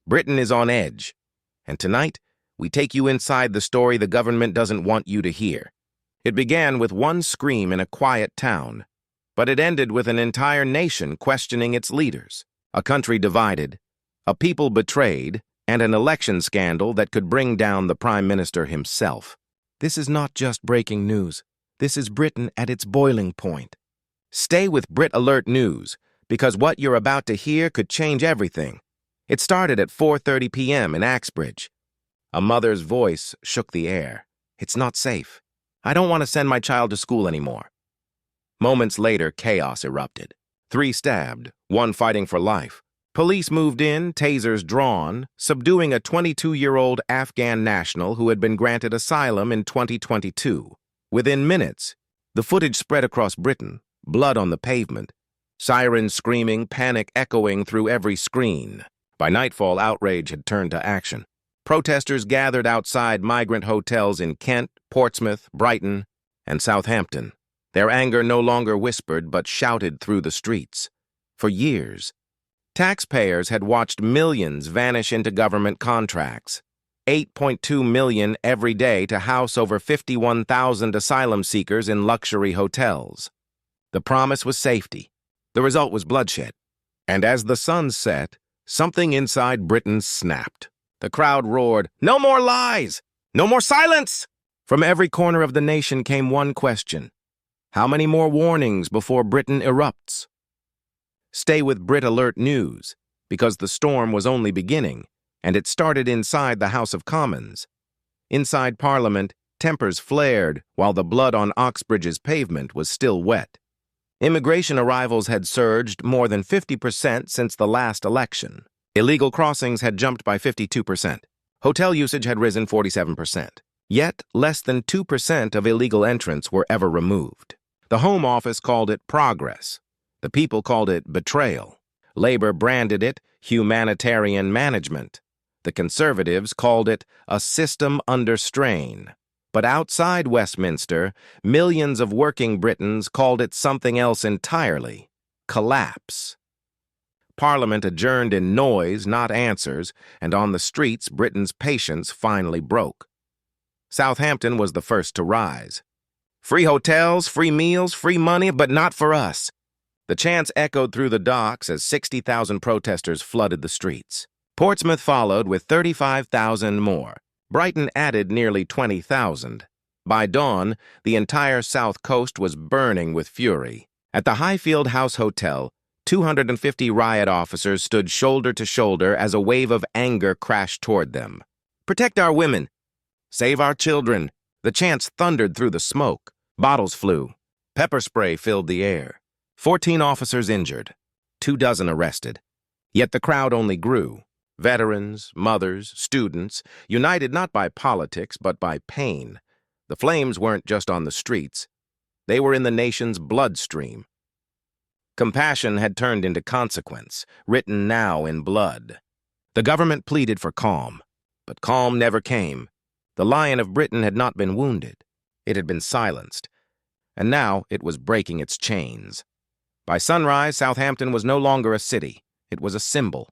Britain is on edge. And tonight, we take you inside the story the government doesn't want you to hear. It began with one scream in a quiet town, but it ended with an entire nation questioning its leaders, a country divided, a people betrayed, and an election scandal that could bring down the Prime Minister himself. This is not just breaking news. This is Britain at its boiling point. Stay with Brit Alert News, because what you're about to hear could change everything. It started at 4:30 p.m. in Axbridge. A mother's voice shook the air. It's not safe. I don't want to send my child to school anymore. Moments later, chaos erupted. 3 stabbed, 1 fighting for life. Police moved in, tasers drawn, subduing a 22-year-old Afghan national who had been granted asylum in 2022. Within minutes, the footage spread across Britain, blood on the pavement, sirens screaming, panic echoing through every screen. By nightfall, outrage had turned to action. Protesters gathered outside migrant hotels in Kent, Portsmouth, Brighton, and Southampton. Their anger no longer whispered but shouted through the streets. For years, taxpayers had watched millions vanish into government contracts, 8.2 million every day to house over 51,000 asylum seekers in luxury hotels. The promise was safety. The result was bloodshed. And as the sun set, something inside Britain snapped. The crowd roared, "No more lies! No more silence!" From every corner of the nation came one question. How many more warnings before Britain erupts? Stay with Brit Alert News, because the storm was only beginning, and it started inside the House of Commons. Inside Parliament, tempers flared while the blood on Oxbridge's pavement was still wet. Immigration arrivals had surged more than 50% since the last election. Illegal crossings had jumped by 52%. Hotel usage had risen 47%. Yet, less than 2% of illegal entrants were ever removed. The Home Office called it progress. The people called it betrayal. Labor branded it humanitarian management. The Conservatives called it a system under strain. But outside Westminster, millions of working Britons called it something else entirely: collapse. Parliament adjourned in noise, not answers, and on the streets, Britain's patience finally broke. Southampton was the first to rise. Free hotels, free meals, free money, but not for us. The chants echoed through the docks as 60,000 protesters flooded the streets. Portsmouth followed with 35,000 more. Brighton added nearly 20,000. By dawn, the entire south coast was burning with fury. At the Highfield House Hotel, 250 riot officers stood shoulder to shoulder as a wave of anger crashed toward them. Protect our women! Save our children! The chants thundered through the smoke. Bottles flew. Pepper spray filled the air. 14 officers injured. 24 arrested. Yet the crowd only grew. Veterans, mothers, students, united not by politics but by pain. The flames weren't just on the streets. They were in the nation's bloodstream. Compassion had turned into consequence, written now in blood. The government pleaded for calm, but calm never came. The Lion of Britain had not been wounded. It had been silenced, and now it was breaking its chains. By sunrise, Southampton was no longer a city. It was a symbol.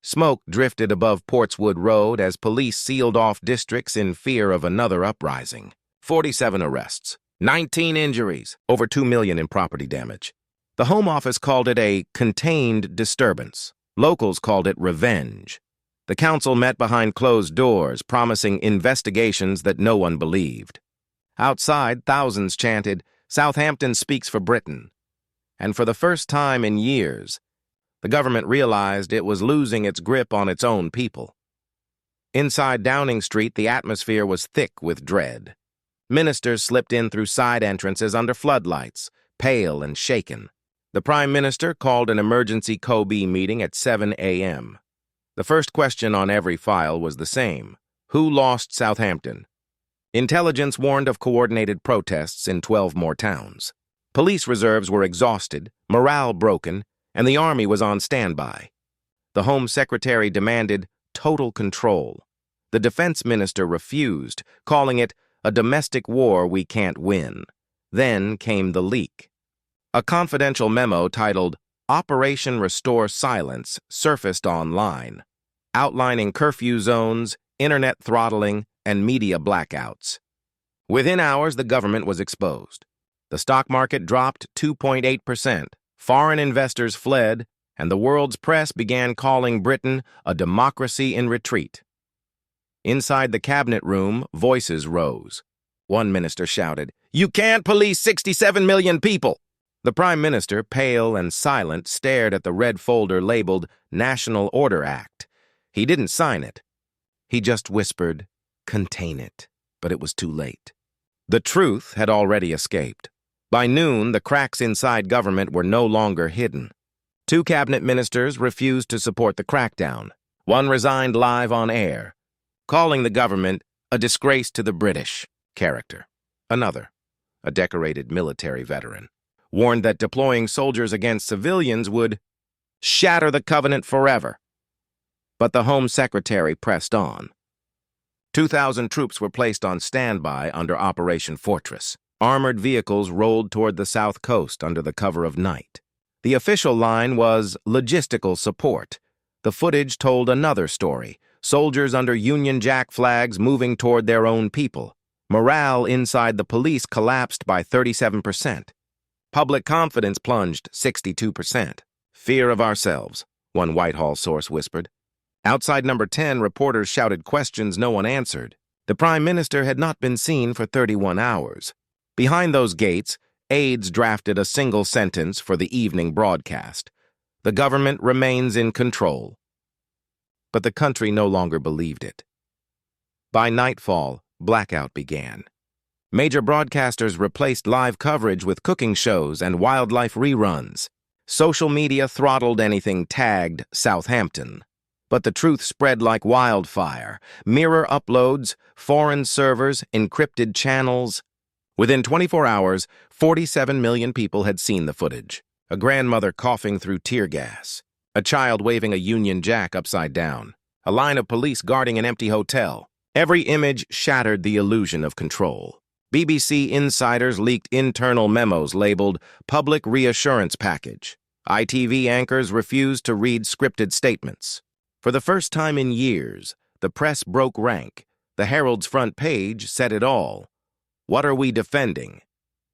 Smoke drifted above Portswood Road as police sealed off districts in fear of another uprising. 47 arrests, 19 injuries, over 2 million in property damage. The Home Office called it a contained disturbance. Locals called it revenge. The council met behind closed doors, promising investigations that no one believed. Outside, thousands chanted, "Southampton speaks for Britain." And for the first time in years, the government realized it was losing its grip on its own people. Inside Downing Street, the atmosphere was thick with dread. Ministers slipped in through side entrances under floodlights, pale and shaken. The Prime Minister called an emergency COBE meeting at 7 a.m. The first question on every file was the same: who lost Southampton? Intelligence warned of coordinated protests in 12 more towns. Police reserves were exhausted, morale broken, and the army was on standby. The Home Secretary demanded total control. The Defense Minister refused, calling it a domestic war we can't win. Then came the leak. A confidential memo titled Operation Restore Silence surfaced online. outlining curfew zones, internet throttling, and media blackouts. Within hours, the government was exposed. The stock market dropped 2.8%, foreign investors fled, and the world's press began calling Britain a democracy in retreat. Inside the cabinet room, voices rose. One minister shouted, "You can't police 67 million people!" The Prime Minister, pale and silent, stared at the red folder labeled National Order Act. He didn't sign it. He just whispered, "Contain it." But it was too late. The truth had already escaped. By noon, the cracks inside government were no longer hidden. 2 cabinet ministers refused to support the crackdown. One resigned live on air, calling the government a disgrace to the British character. Another, a decorated military veteran, warned that deploying soldiers against civilians would shatter the covenant forever. But the Home Secretary pressed on. 2,000 troops were placed on standby under Operation Fortress. Armored vehicles rolled toward the south coast under the cover of night. The official line was logistical support. The footage told another story, soldiers under Union Jack flags moving toward their own people. Morale inside the police collapsed by 37%. Public confidence plunged 62%. "Fear of ourselves," one Whitehall source whispered. Outside Number 10, reporters shouted questions no one answered. The Prime Minister had not been seen for 31 hours. Behind those gates, aides drafted a single sentence for the evening broadcast. The government remains in control. But the country no longer believed it. By nightfall, blackout began. Major broadcasters replaced live coverage with cooking shows and wildlife reruns. Social media throttled anything tagged Southampton. But the truth spread like wildfire. Mirror uploads, foreign servers, encrypted channels. Within 24 hours, 47 million people had seen the footage. A grandmother coughing through tear gas. A child waving a Union Jack upside down. A line of police guarding an empty hotel. Every image shattered the illusion of control. BBC insiders leaked internal memos labeled Public Reassurance Package. ITV anchors refused to read scripted statements. For the first time in years, the press broke rank. The Herald's front page said it all. What are we defending?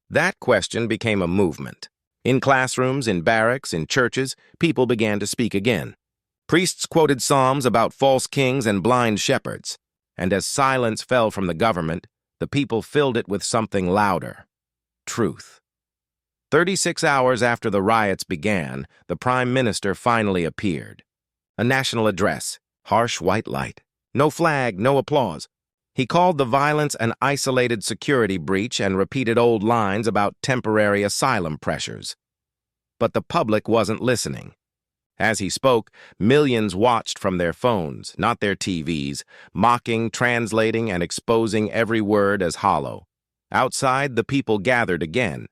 That question became a movement. In classrooms, in barracks, in churches, people began to speak again. Priests quoted psalms about false kings and blind shepherds. And as silence fell from the government, the people filled it with something louder. Truth. 36 hours after the riots began, the Prime Minister finally appeared. A national address, harsh white light. No flag, no applause. He called the violence an isolated security breach and repeated old lines about temporary asylum pressures. But the public wasn't listening. As he spoke, millions watched from their phones, not their TVs, mocking, translating, and exposing every word as hollow. Outside, the people gathered again.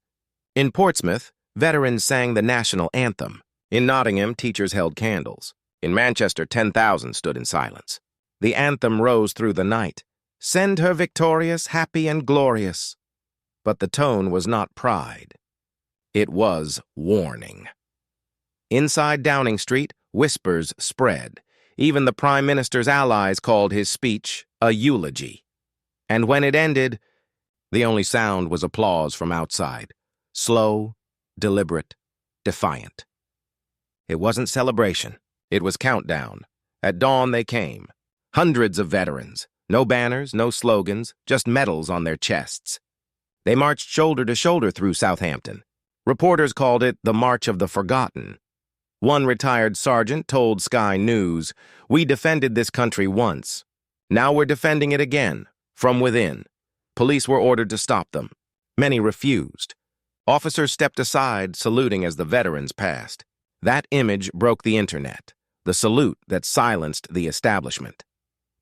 In Portsmouth, veterans sang the national anthem. In Nottingham, teachers held candles. In Manchester, 10,000 stood in silence. The anthem rose through the night. Send her victorious, happy, and glorious. But the tone was not pride. It was warning. Inside Downing Street, whispers spread. Even the Prime Minister's allies called his speech a eulogy. And when it ended, the only sound was applause from outside. Slow, deliberate, defiant. It wasn't celebration. It was countdown. At dawn they came. Hundreds of veterans. No banners, no slogans, just medals on their chests. They marched shoulder to shoulder through Southampton. Reporters called it the March of the Forgotten. One retired sergeant told Sky News, "We defended this country once. Now we're defending it again, from within." Police were ordered to stop them. Many refused. Officers stepped aside, saluting as the veterans passed. That image broke the internet, the salute that silenced the establishment.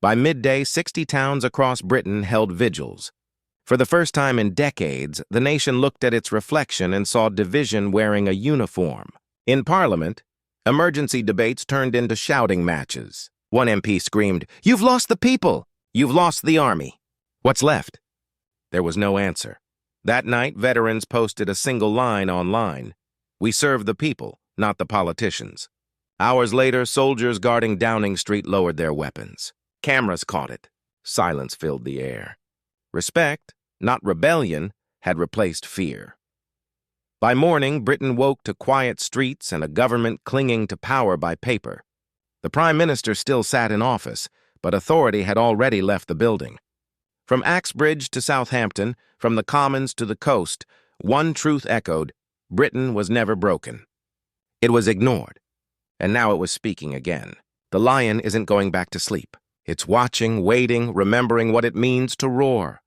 By midday, 60 towns across Britain held vigils. For the first time in decades, the nation looked at its reflection and saw division wearing a uniform. In Parliament, emergency debates turned into shouting matches. One MP screamed, "You've lost the people! You've lost the army! What's left?" There was no answer. That night, veterans posted a single line online. "We serve the people, not the politicians." Hours later, soldiers guarding Downing Street lowered their weapons. Cameras caught it. Silence filled the air. Respect, not rebellion, had replaced fear. By morning, Britain woke to quiet streets and a government clinging to power by paper. The Prime Minister still sat in office, but authority had already left the building. From Axbridge to Southampton, from the Commons to the coast, one truth echoed: Britain was never broken. It was ignored, and now it was speaking again. The lion isn't going back to sleep. It's watching, waiting, remembering what it means to roar.